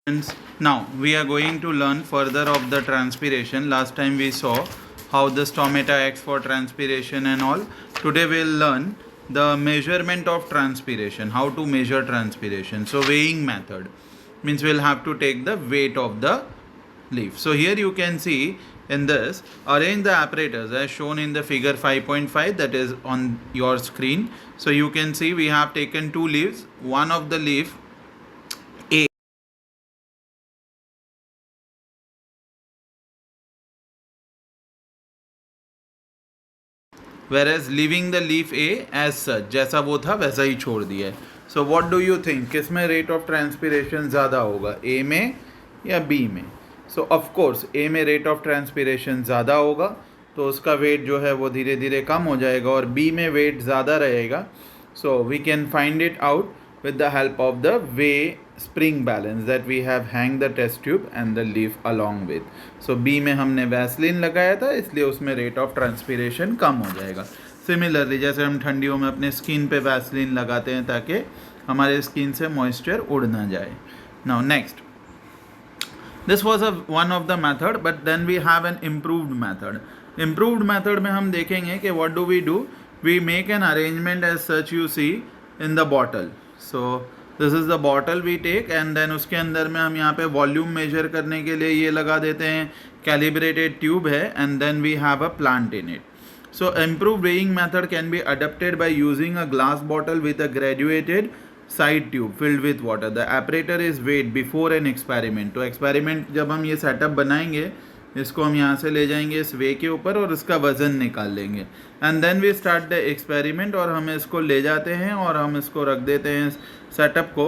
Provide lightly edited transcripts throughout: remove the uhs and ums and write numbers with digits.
Friends, now we are going to learn further of the transpiration. Last time we saw how the stomata acts for transpiration and all. Today we'll learn the measurement of transpiration, how to measure transpiration. So weighing method means we'll have to take the weight of the leaf. So here you can see in this, arrange the apparatus as shown in the figure 5.5 that is on your screen. So you can see we have taken two leaves. One of the leaf A, whereas leaving the leaf A as such, जैसा वो था वैसा ही छोड़ दिया है. So what do you think, किस में rate of transpiration ज़्यादा होगा, A में या B में? So of course A में rate of transpiration ज़्यादा होगा, तो उसका weight जो है वो धीरे धीरे कम हो जाएगा, और B में weight ज़्यादा रहेगा. So we can find it out with the help of the weigh spring balance that we have hang the test tube and the leaf along with. So B में हमने वैसलीन लगाया था, इसलिए उसमें rate of transpiration कम हो जाएगा. Similarly जैसे हम ठंडियों में अपने स्किन पे वैसलीन लगाते हैं ताकि हमारे स्किन से मॉइस्चर उड़ ना जाए. Now next, this was one of the method, but then we have an improved method. Improved method में हम देखेंगे कि what do, we make an arrangement as such you see in the bottle. So this is the bottle we take, and then उसके अंदर में हम यहाँ पे वॉल्यूम मेजर करने के लिए ये लगा देते हैं, कैलिब्रेटेड ट्यूब है, and then we have a plant in it. So improve weighing method can be adapted by using a glass bottle with a graduated side tube filled with water. The operator is weight before an experiment. तो experiment जब हम ये setup बनाएंगे, इसको हम यहाँ से ले जाएंगे इस वे के ऊपर और इसका वज़न निकाल लेंगे, and then we start the experiment. और हम इसको ले जाते हैं और हम इसको रख देते हैं सेटअप को,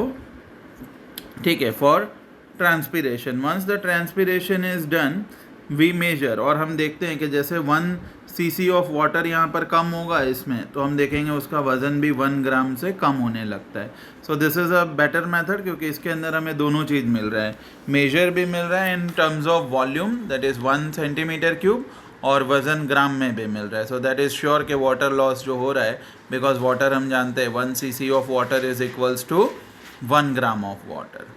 ठीक है, for transpiration. Once the transpiration is done we measure, और हम देखते हैं कि जैसे 1 cc ऑफ वाटर यहाँ पर कम होगा इसमें, तो हम देखेंगे उसका वज़न भी 1 ग्राम से कम होने लगता है. सो this is a better method, क्योंकि इसके अंदर हमें दोनों चीज़ मिल रहा है, मेजर भी मिल रहा है in terms of volume that is 1 centimetre cube, और वज़न ग्राम में भी मिल रहा है. सो दैट इज़ श्योर कि वाटर लॉस जो हो रहा है, बिकॉज वाटर हम जानते हैं 1 cc of water is equals to 1 gram of water.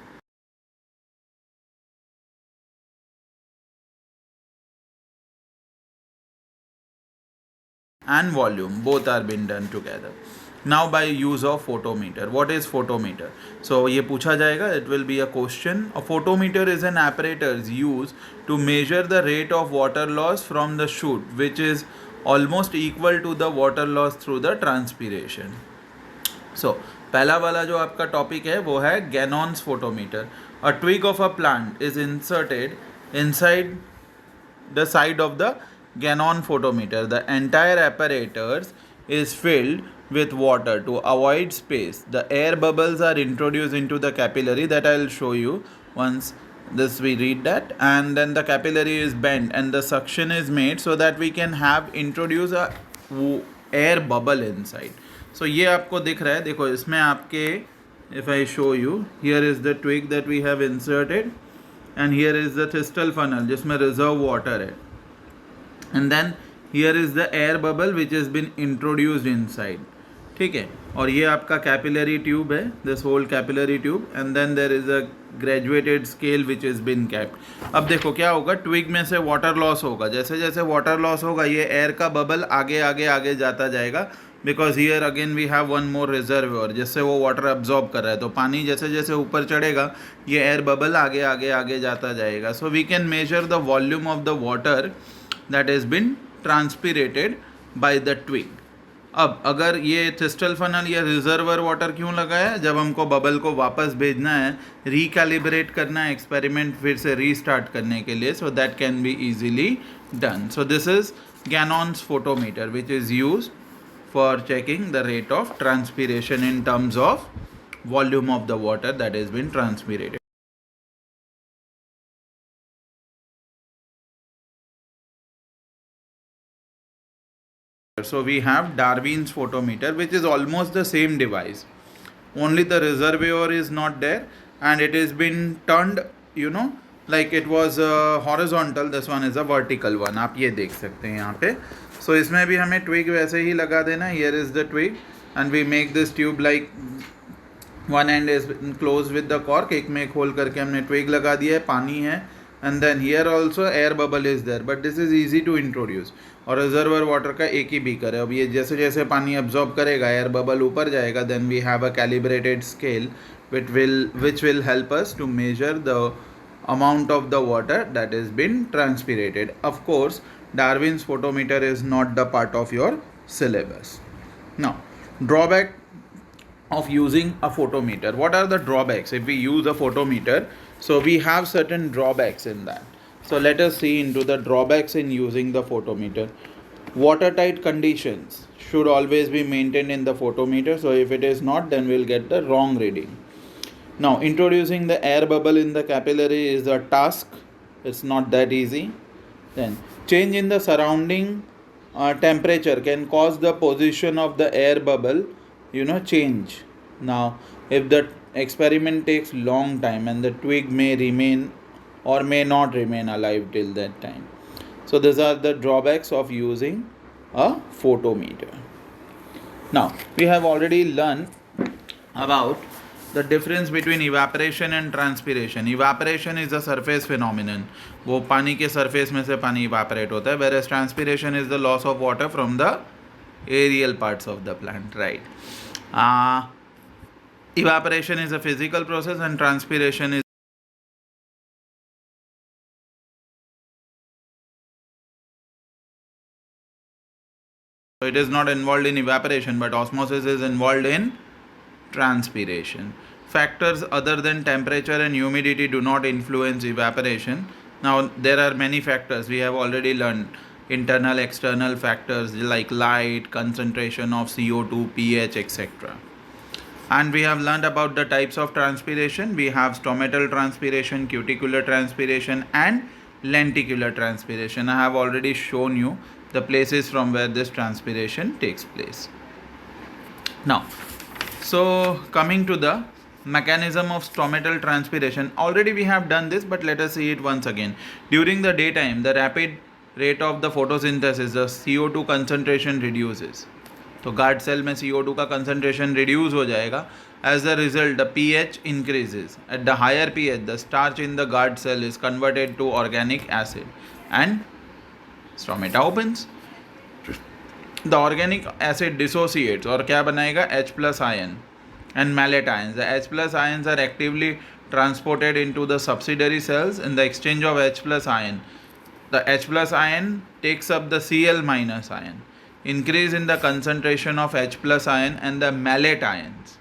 And volume both are been done together. Now by use of photometer. What is photometer? So ये पूछा जाएगा, it will be a question. A photometer is an apparatus used to measure the rate of water loss from the shoot, which is almost equal to the water loss through the transpiration. So पहला वाला जो आपका topic है वो है Gannon's photometer. A twig of a plant is inserted inside the side of the Gannon photometer. The entire apparatus is filled with water to avoid space. The air bubbles are introduced into the capillary, that I will show you once this we read that, and then the capillary is bent and the suction is made so that we can have introduce a air bubble inside. So ये आपको दिख रहा है, देखो इसमें आपके, if I show you, here is the twig that we have inserted and here is the thistle funnel जिसमें reserve water है, and then here is the air bubble which has been introduced inside, ठीक है. और ये आपका capillary tube है, this whole capillary tube, and then there is a graduated scale which is been capped. अब देखो क्या होगा, ट्विग में से वाटर लॉस होगा, जैसे जैसे वाटर लॉस होगा ये एयर का बबल आगे आगे आगे जाता जाएगा, because here again we have one more reservoir जिससे वो वाटर अब्जॉर्ब कर रहा है. तो पानी जैसे जैसे ऊपर चढ़ेगा ये एयर बबल आगे आगे आगे जाता जाएगा. So we can measure the volume of the water that has been transpirated by the twig. अब अगर ये थिस्टल फनल या रिजर्वर वाटर क्यों लगाया है, जब हमको बबल को वापस भेजना है, रिकैलिब्रेट करना है, एक्सपेरिमेंट फिर से रीस्टार्ट करने के लिए, so that can be easily done. So this is Gannon's photometer which is used for checking the rate of transpiration in terms of volume of the water that has been transpirated. So we have Darwin's photometer, which is almost the same device, only the reservoir is not there and it has been turned, you know, like it was horizontal, this one is a vertical one. आप ये देख सकते हैं यहाँ पे. So इसमें भी हमें twig वैसे ही लगा देना. Here is the twig and we make this tube like one and is close with the cork, एक में खोल करके हमने ट्विग लगा दिया है, पानी है, and then here also air bubble is there, but this is easy to introduce. और रिजर्वर वाटर का एक ही बीकर है। अब ये जैसे जैसे पानी एब्जॉर्ब करेगा, एयर बबल ऊपर जाएगा, then we have a calibrated scale which will help us to measure the amount of the water that is been transpirated. Of course, Darwin's photometer is not the part of your syllabus. Now, drawback of using a photometer. What are the drawbacks if we use a photometer? So we have certain drawbacks in that. So let us see into the drawbacks in using the photometer. Watertight conditions should always be maintained in the photometer. So if it is not, then we'll get the wrong reading. Now, introducing the air bubble in the capillary is a task. It's not that easy. Then, change in the surrounding temperature can cause the position of the air bubble, change. Now, if the experiment takes long time and the twig may remain or may not remain alive till that time. So, these are the drawbacks of using a photometer. Now, we have already learned about the difference between evaporation and transpiration. Evaporation is a surface phenomenon. वो पानी के surface में से पानी evaporate होता है, whereas transpiration is the loss of water from the aerial parts of the plant, right? Evaporation is a physical process and transpiration is so it is not involved in evaporation, but osmosis is involved in transpiration. Factors other than temperature and humidity do not influence evaporation. Now there are many factors we have already learned, internal external factors like light, concentration of CO2, pH, etc. And we have learned about the types of transpiration. We have stomatal transpiration, cuticular transpiration and lenticular transpiration. I have already shown you the places from where this transpiration takes place. Now, so coming to the mechanism of stomatal transpiration, already we have done this, but let us see it once again. During the daytime, the rapid rate of the photosynthesis, the CO2 concentration reduces. तो guard cell में CO2 का concentration reduce हो जाएगा. As a result, the pH increases. At the higher pH, the starch in the guard cell is converted to organic acid and stomata opens. The organic acid dissociates और क्या बनाएगा, H plus ion and malate ions. The H plus ions are actively transported into the subsidiary cells in the exchange of H plus ion. The H plus ion takes up the Cl minus ion. Increase in the concentration of H plus ion and the malate ions.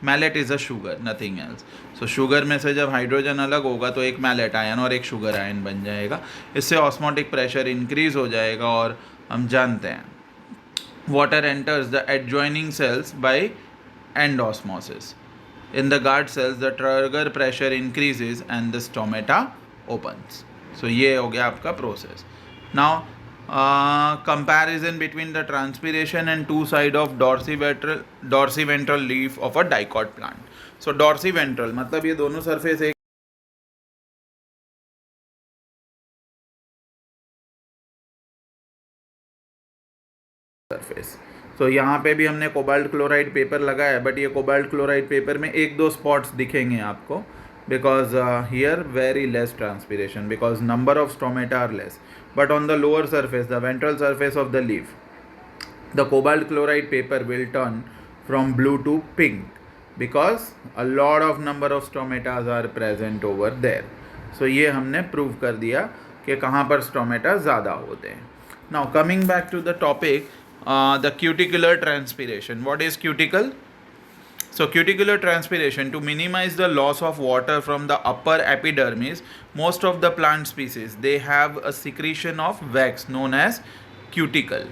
Malate is a sugar, nothing else. So sugar में से जब hydrogen अलग होगा तो एक malate ion और एक sugar ion बन जाएगा. इससे osmotic pressure increase हो जाएगा और हम जानते हैं water enters the adjoining cells by end osmosis. In the guard cells, the trigger pressure increases and the stomata opens. So ये हो गया आपका process. Now comparison between the transpiration and two side of dorsiventral leaf of a dicot plant. So dorsiventral मतलब ये दोनों surface एक surface. तो यहाँ पे भी हमने कोबाल्ट क्लोराइड पेपर लगाया है, बट ये कोबाल्ट क्लोराइड पेपर में एक दो स्पॉट्स दिखेंगे आपको, because here very less transpiration because number of stomata are less, but on the lower surface, the ventral surface of the leaf, the cobalt chloride paper will turn from blue to pink because a lot of number of stomata are present over there. So ये हमने prove कर दिया कि कहाँ पर stomata ज़्यादा होते हैं. Now coming back to the topic, the cuticular transpiration. What is cuticle? So cuticular transpiration, to minimize the loss of water from the upper epidermis, most of the plant species, they have a secretion of wax known as cuticle.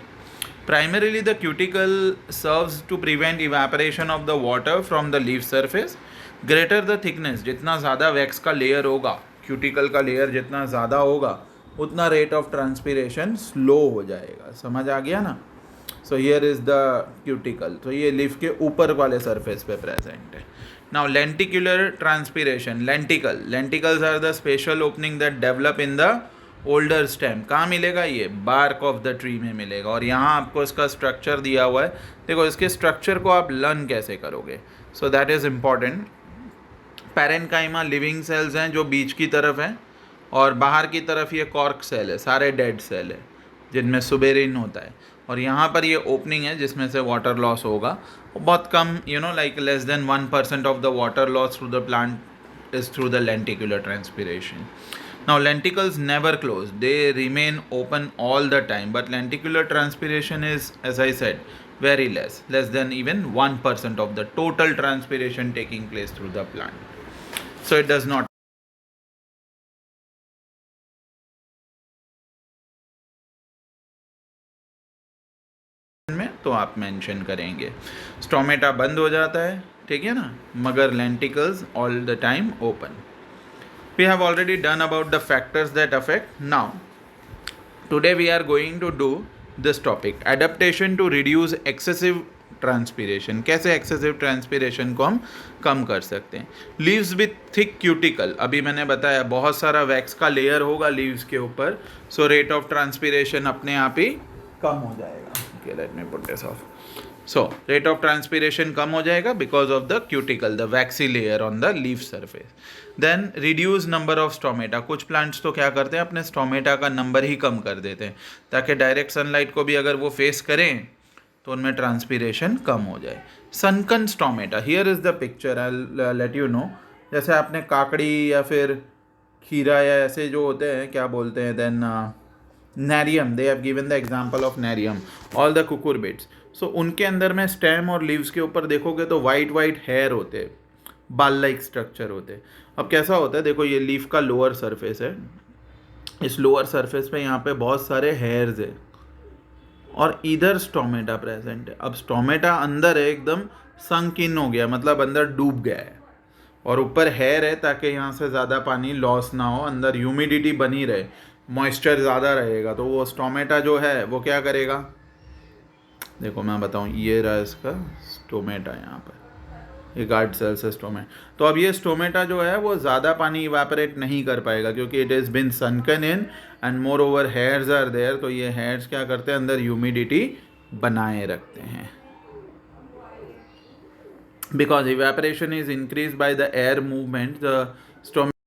Primarily the cuticle serves to prevent evaporation of the water from the leaf surface. Greater the thickness, जितना ज़्यादा wax का layer होगा, cuticle का layer जितना ज़्यादा होगा, उतना rate of transpiration slow हो जाएगा. समझ आ गया ना? So here is the cuticle. So ये leaf के ऊपर वाले surface पे present है. Now lenticular transpiration. Lenticles are the spatial opening that develop in the older stem. कहाँ मिलेगा ये? Bark of the tree में मिलेगा. और यहाँ आपको इसका structure दिया हुआ है. देखो इसके structure को आप learn कैसे करोगे. So that is important. Parenchyma living cells हैं जो बीच की तरफ हैं, और बाहर की तरफ ये कॉर्क सेल है, सारे डेड सेल है जिनमें सुबेरिन होता है, और यहाँ पर ये ओपनिंग है जिसमें से वाटर लॉस होगा, बहुत कम, like less than 1% of the water loss through the plant is through the lenticular transpiration. Now lenticles never close, they remain open all the time, but lenticular transpiration is, as I said, very less than even 1% of the total transpiration taking place through the plant. So it does not. में तो आप mention करेंगे. Stomata बंद हो जाता है, ठीक है ना, मगर lenticels all the time open. We have already done about the factors that affect. Now today we are going to do this topic, adaptation to reduce excessive transpiration. कैसे एक्सेसिव ट्रांसपीरेशन को हम कम कर सकते हैं. लीव्स विथ थिक क्यूटिकल, अभी मैंने बताया बहुत सारा वैक्स का लेयर होगा लीव्स के ऊपर, सो रेट ऑफ ट्रांसपीरेशन अपने आप ही कम हो जाएगा. Okay, let me put this off. So rate of transpiration कम हो जाएगा because of the cuticle, the waxy layer on the leaf surface. Then reduce number of stomata. कुछ plants तो क्या करते हैं, अपने stomata का नंबर ही कम कर देते हैं ताकि डायरेक्ट सनलाइट को भी अगर वो फेस करें तो उनमें ट्रांसपीरेशन कम हो जाए. सनकन stomata, here is the picture, I let you know. जैसे आपने काकड़ी या फिर खीरा या ऐसे जो होते हैं क्या बोलते हैं, then nerium, they have given the example of nerium, all the cucurbits. So उनके अंदर में स्टेम और लीव्स के ऊपर देखोगे तो वाइट वाइट हेयर होते हैं, बाल लाइक स्ट्रक्चर होते हैं. अब कैसा होता है, देखो ये लीफ का लोअर सरफेस है, इस लोअर सरफेस पे यहाँ पे बहुत सारे हेयर्स है और इधर स्टोमेटा प्रेजेंट है. अब स्टोमेटा अंदर है, एकदम संक इन हो गया, मतलब अंदर डूब गया है, और ऊपर हेयर है ताकि यहाँ से ज़्यादा पानी लॉस ना हो, अंदर ह्यूमिडिटी बनी रहे, मॉइस्चर ज़्यादा रहेगा. तो वो स्टोमेटा जो है वो क्या करेगा, देखो मैं बताऊँ, ये रहा इसका स्टोमेटा, यहाँ पर ये गार्ड सेल्स है स्टोमेटा. तो अब ये स्टोमेटा जो है वो ज़्यादा पानी इवापोरेट नहीं कर पाएगा क्योंकि it is been sunken in and moreover hairs are there. तो ये हेयर्स क्या करते हैं, अंदर ह्यूमिडिटी बनाए रखते हैं. Because evaporation is increase by the air movement, the stomata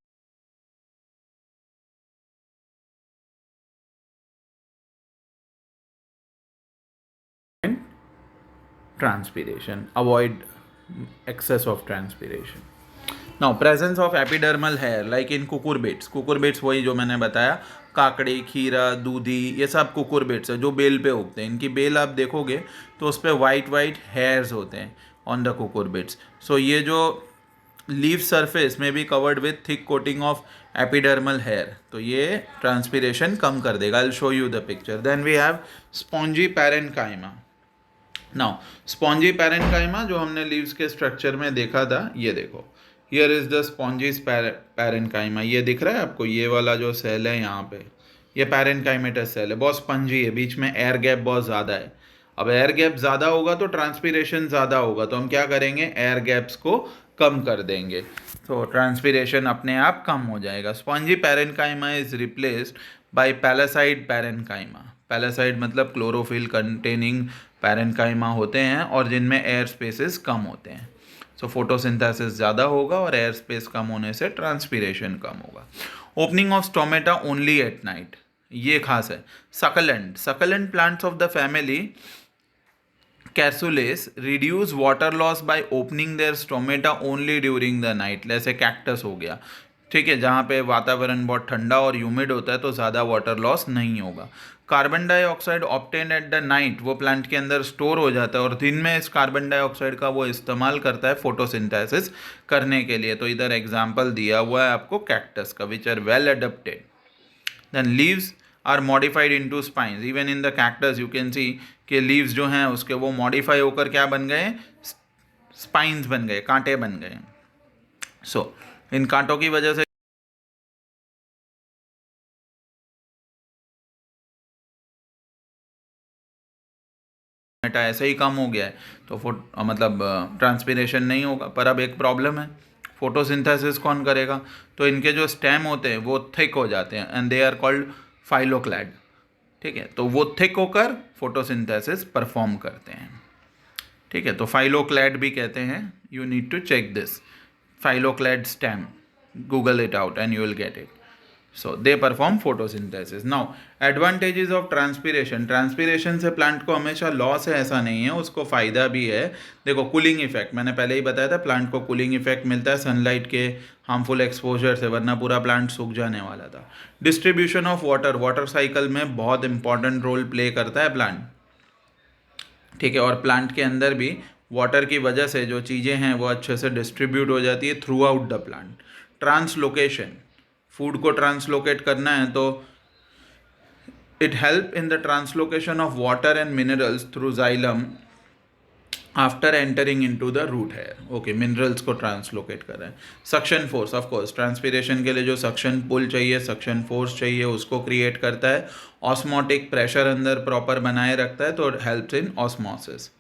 transpiration, avoid excess of transpiration. Now presence of epidermal hair like in cucurbits. cucurbits वही जो मैंने बताया, काकड़ी, खीरा, दूधी, ये सब cucurbits है जो बेल पे उगते हैं. इनकी बेल आप देखोगे तो उस पर वाइट वाइट हेयर्स होते हैं ऑन द cucurbits. सो ये जो लीफ सरफेस में भी covered with thick coating of epidermal hair, तो ये ट्रांसपीरेशन कम कर देगा. I will show you the picture. Then we have spongy parenchyma. Now spongy parenchyma जो हमने लीव्स के स्ट्रक्चर में देखा था, ये देखो, हियर इज द स्पॉन्जीज पैरेन्काइमा. ये दिख रहा है आपको, ये वाला जो सेल है यहाँ पे, ये पैरेन्काइमेटस सेल है, बहुत स्पंजी है, बीच में एयर गैप बहुत ज़्यादा है. अब एयर गैप ज़्यादा होगा तो ट्रांसपीरेशन ज़्यादा होगा, तो हम क्या करेंगे, एयर गैप्स को कम कर देंगे, तो ट्रांसपीरेशन अपने आप कम हो जाएगा. Spongy parenchyma is replaced by palisade parenchyma. Palisade मतलब क्लोरोफिल कंटेनिंग पैरेन्काइमा होते हैं और जिनमें एयर स्पेसेस कम होते हैं. सो फोटोसिंथेसिस ज़्यादा होगा और एयर स्पेस कम होने से ट्रांसपीरेशन कम होगा. Opening of stomata only at night, ये खास है. Succulent, succulent plants of the family Crassulaceae reduce water loss by opening their stomata only during the night. जैसे कैक्टस हो गया, ठीक है, जहाँ पे वातावरण बहुत ठंडा और ह्यूमिड होता है तो ज़्यादा वाटर लॉस नहीं होगा. Carbon dioxide obtain at the night, वो प्लांट के अंदर स्टोर हो जाता है और दिन में इस कार्बन डाइऑक्साइड का वो इस्तेमाल करता है फोटोसिंथेसिस करने के लिए. तो इधर एग्जांपल दिया हुआ है आपको कैक्टस का, which are well adapted. Then leaves are modified into spines. Even in the cactus you can see कि लीव्स जो हैं उसके वो मॉडिफाई होकर क्या बन गए, स्पाइन्स बन गए, कांटे बन गए. सो इन कांटों की वजह से ऐसे ही कम हो गया है तो मतलब ट्रांसपीरेशन नहीं होगा. पर अब एक प्रॉब्लम है, फोटोसिंथेसिस कौन करेगा, तो इनके जो स्टेम होते हैं वो थिक हो जाते हैं and they are called phylloclade. ठीक है, तो वो थिक होकर फोटोसिंथेसिस परफॉर्म करते हैं. ठीक है, तो फाइलोक्लैड भी कहते हैं you need to check this. Phylloclad stem. Google it out and you will get it. So they perform photosynthesis. Now advantages of transpiration. Transpiration से प्लांट को हमेशा लॉस है ऐसा नहीं है, उसको फ़ायदा भी है. देखो कूलिंग इफेक्ट मैंने पहले ही बताया था, प्लांट को कूलिंग इफेक्ट मिलता है सनलाइट के हार्मफुल एक्सपोजर से, वरना पूरा प्लांट सूख जाने वाला था. Distribution of water. Water cycle में बहुत इंपॉर्टेंट रोल प्ले करता है प्लांट. ठीक है, और प्लांट के अंदर भी वाटर की वजह से जो चीज़ें हैं वो अच्छे से डिस्ट्रीब्यूट हो जाती है throughout the plant. Translocation. Food को ट्रांसलोकेट करना है तो it help in the translocation of water and minerals through xylem after entering into the root है. ओके, मिनरल्स को ट्रांसलोकेट कर रहे हैं. Suction force. ऑफकोर्स ट्रांसपीरेशन के लिए जो सक्शन पुल चाहिए, सक्शन फोर्स चाहिए, उसको क्रिएट करता है. ऑस्मोटिक प्रेशर अंदर प्रॉपर बनाए रखता है, तो helps in osmosis.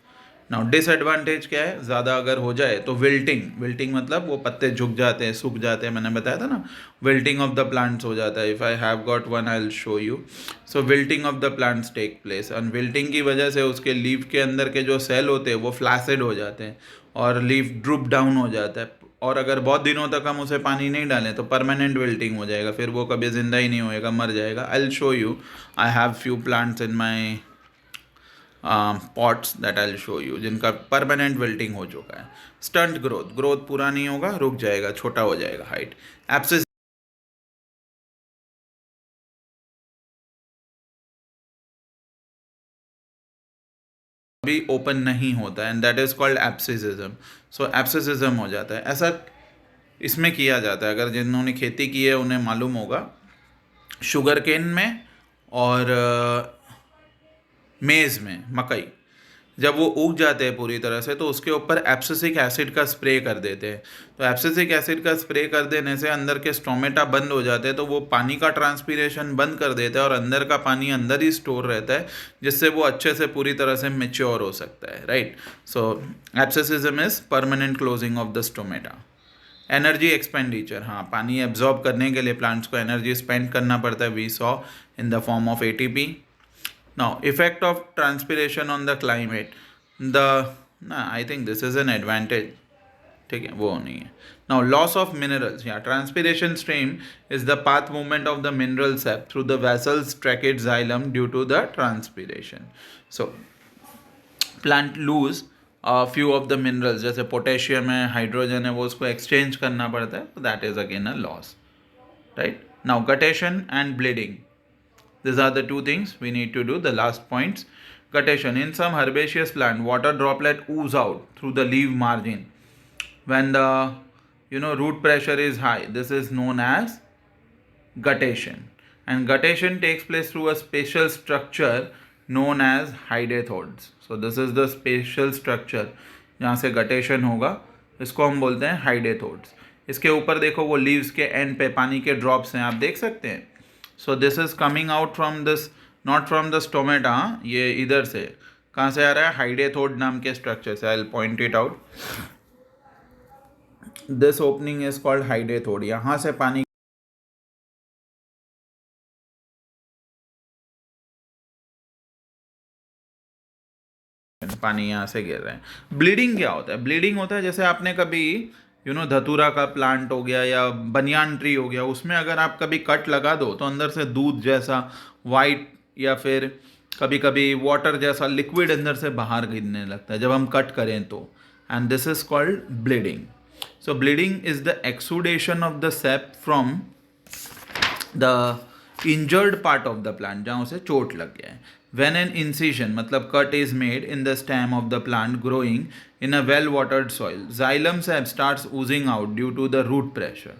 Now disadvantage क्या है, ज़्यादा अगर हो जाए तो विल्टिंग. विल्टिंग मतलब वो पत्ते झुक जाते हैं, सूख जाते हैं, मैंने बताया था ना. विल्टिंग ऑफ द प्लांट्स हो जाता है. If I have got one I will show you. So wilting of the plants take place, and then की वजह से उसके लीफ के अंदर के जो सेल होते हैं वो फ्लैसिड हो जाते हैं और लीफ ड्रूप डाउन हो जाता है. और अगर बहुत दिनों तक हम उसे पानी नहीं डालें तो परमानेंट विल्टिंग हो जाएगा, फिर वो कभी ज़िंदा ही नहीं होएगा, मर जाएगा. आई will show you. I have few plants in my pots that I will show you जिनका परमानेंट विल्टिंग हो चुका है. Stunt growth. ग्रोथ पूरा नहीं होगा, रुक जाएगा, छोटा हो जाएगा हाइट. एब्सिस भी ओपन नहीं होता है एंड दैट इज कॉल्ड एब्सिसिज्म. सो एब्सिसिज्म हो जाता है. ऐसा इसमें किया जाता है, अगर जिन्होंने खेती की है उन्हें मालूम होगा. शुगर केन में और मेज़ में, मकई, जब वो उग जाते हैं पूरी तरह से तो उसके ऊपर एब्सिसिक एसिड का स्प्रे कर देते हैं. तो एब्सिसिक एसिड का स्प्रे कर देने से अंदर के स्टोमेटा बंद हो जाते हैं, तो वो पानी का ट्रांसपीरेशन बंद कर देता है और अंदर का पानी अंदर ही स्टोर रहता है, जिससे वो अच्छे से पूरी तरह से मेच्योर हो सकता है. Right. So abscission is permanent closing of the stomata. Energy expenditure. हाँ, पानी एब्जॉर्ब करने के लिए प्लांट्स को एनर्जी स्पेंड करना पड़ता है. We saw in the form of ATP. Now, effect of transpiration on the climate. I think this is an advantage. ठीक है, वो नहीं है. Now, loss of minerals. Yeah, transpiration stream is the path movement of the mineral sap through the vessels trachea xylem due to the transpiration. So, plant lose a few of the minerals, जैसे potassium है, hydrogen है, वो उसको exchange करना पड़ता है, so that is again a loss. Right. Now, guttation and bleeding. These are the two things we need to do. The last points. Guttation. In some herbaceous plant, water droplet ooze out through the leaf margin when the root pressure is high. This is known as guttation. And guttation takes place through a special structure known as hydatodes. So this is the special structure जहाँ से guttation होगा, इसको हम बोलते हैं हाइडेथोड्स. इसके ऊपर देखो वो लीव्स के एंड पे पानी के ड्रॉप्स हैं, आप देख सकते हैं. So this is coming out from this, not from the stomata. ये इधर से कहाँ से आ रहा है, हाइडेथोड नाम के स्ट्रक्चर से. I will point it out. This opening is called hydathode. यहाँ से पानी यहाँ से गिर रहे हैं. ब्लीडिंग क्या होता है? ब्लीडिंग होता है जैसे आपने कभी धतूरा का प्लांट हो गया या बनियान ट्री हो गया, उसमें अगर आप कभी कट लगा दो तो अंदर से दूध जैसा वाइट या फिर कभी कभी वाटर जैसा लिक्विड अंदर से बाहर गिरने लगता है जब हम कट करें तो. And this is called bleeding. So bleeding is the exudation of the shape from the injured part of the plant, जहाँ उसे चोट लग गया है. When an incision मतलब cut is made in the stem of the plant growing in a well watered soil, xylem sap starts oozing out due to the root pressure.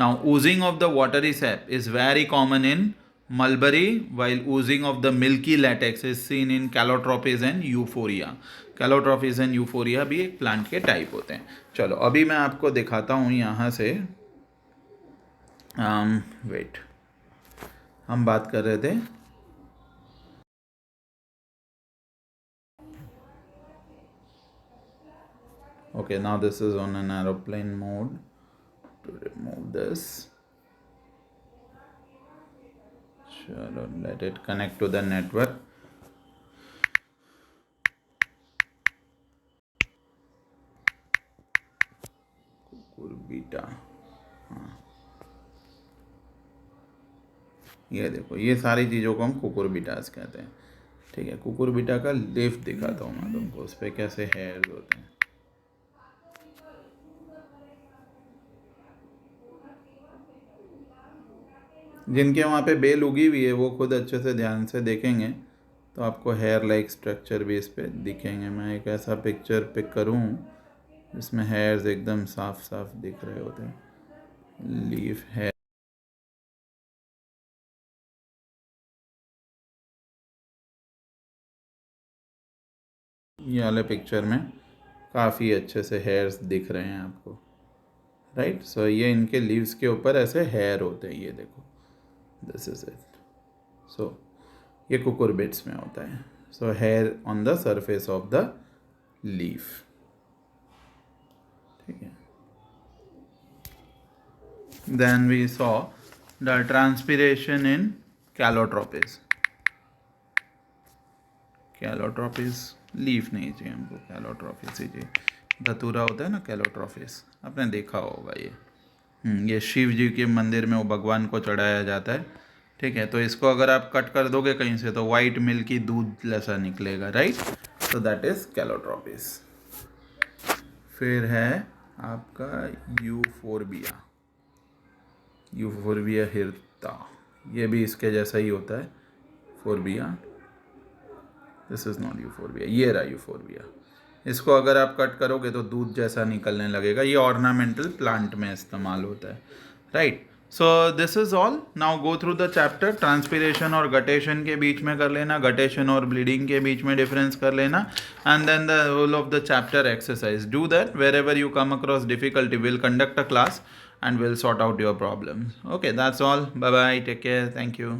Now oozing of the watery sap is very common in mulberry, while oozing of the milky latex is seen in calotropis and euphorbia. Calotropis and euphorbia भी एक plant के type होते हैं. चलो अभी मैं आपको दिखाता हूँ यहाँ से. वेट, हम बात कर रहे थे okay, now this is on an aeroplane mode. To remove this, chalo, let it connect to the network. ये देखो, ये सारी चीज़ों को हम कुकुरबिटास कहते हैं। ठीक है, कुकुरबिटा का लीफ दिखाता हूँ मैं तुमको, उस पर कैसे हेयर्स होते हैं। जिनके वहाँ पे बेल उगी हुई है वो खुद अच्छे से ध्यान से देखेंगे तो आपको हेयर लाइक स्ट्रक्चर भी इस पे दिखेंगे। मैं एक ऐसा पिक्चर पिक करूँ जिसमें हेयर्स एकदम साफ साफ दिख रहे होते हैं, लीफ हेयर। ये वाले पिक्चर में काफ़ी अच्छे से हेयर्स दिख रहे हैं आपको, राइट। सो ये इनके लीव्स के ऊपर ऐसे हेयर होते हैं, ये देखो, दिस इज इट। सो ये कुकुरबिट्स में होता है। So hair on the surface of the leaf. ठीक है, then we saw the transpiration in calotropis. Calotropis leaf नहीं चाहिए हमको, कैलोट्रोपिस ही चाहिए। धतूरा होता है ना कैलोट्रोपिस, आपने देखा होगा ये। ये शिव जी के मंदिर में वो भगवान को चढ़ाया जाता है। ठीक है, तो इसको अगर आप कट कर दोगे कहीं से तो वाइट मिल्की दूध जैसा निकलेगा, right. So that is Calotropis. फिर है आपका यूफोरबिया, यूफोरबिया हिरता, ये भी इसके जैसा ही होता है, फोरबिया। दिस इज़ नॉट यूफोरबिया, ये रहा यूफोरबिया। इसको अगर आप कट करोगे तो दूध जैसा निकलने लगेगा। ये ऑर्नामेंटल प्लांट में इस्तेमाल होता है, right. So this is all. Now go through the chapter. Transpiration और गटेशन के बीच में कर लेना, गटेशन और ब्लीडिंग के बीच में डिफरेंस कर लेना, and then the whole of the chapter exercise. Do that wherever you come across difficulty, will conduct a class and we'll sort out your problems. Okay, that's all. Bye bye, take care, thank you.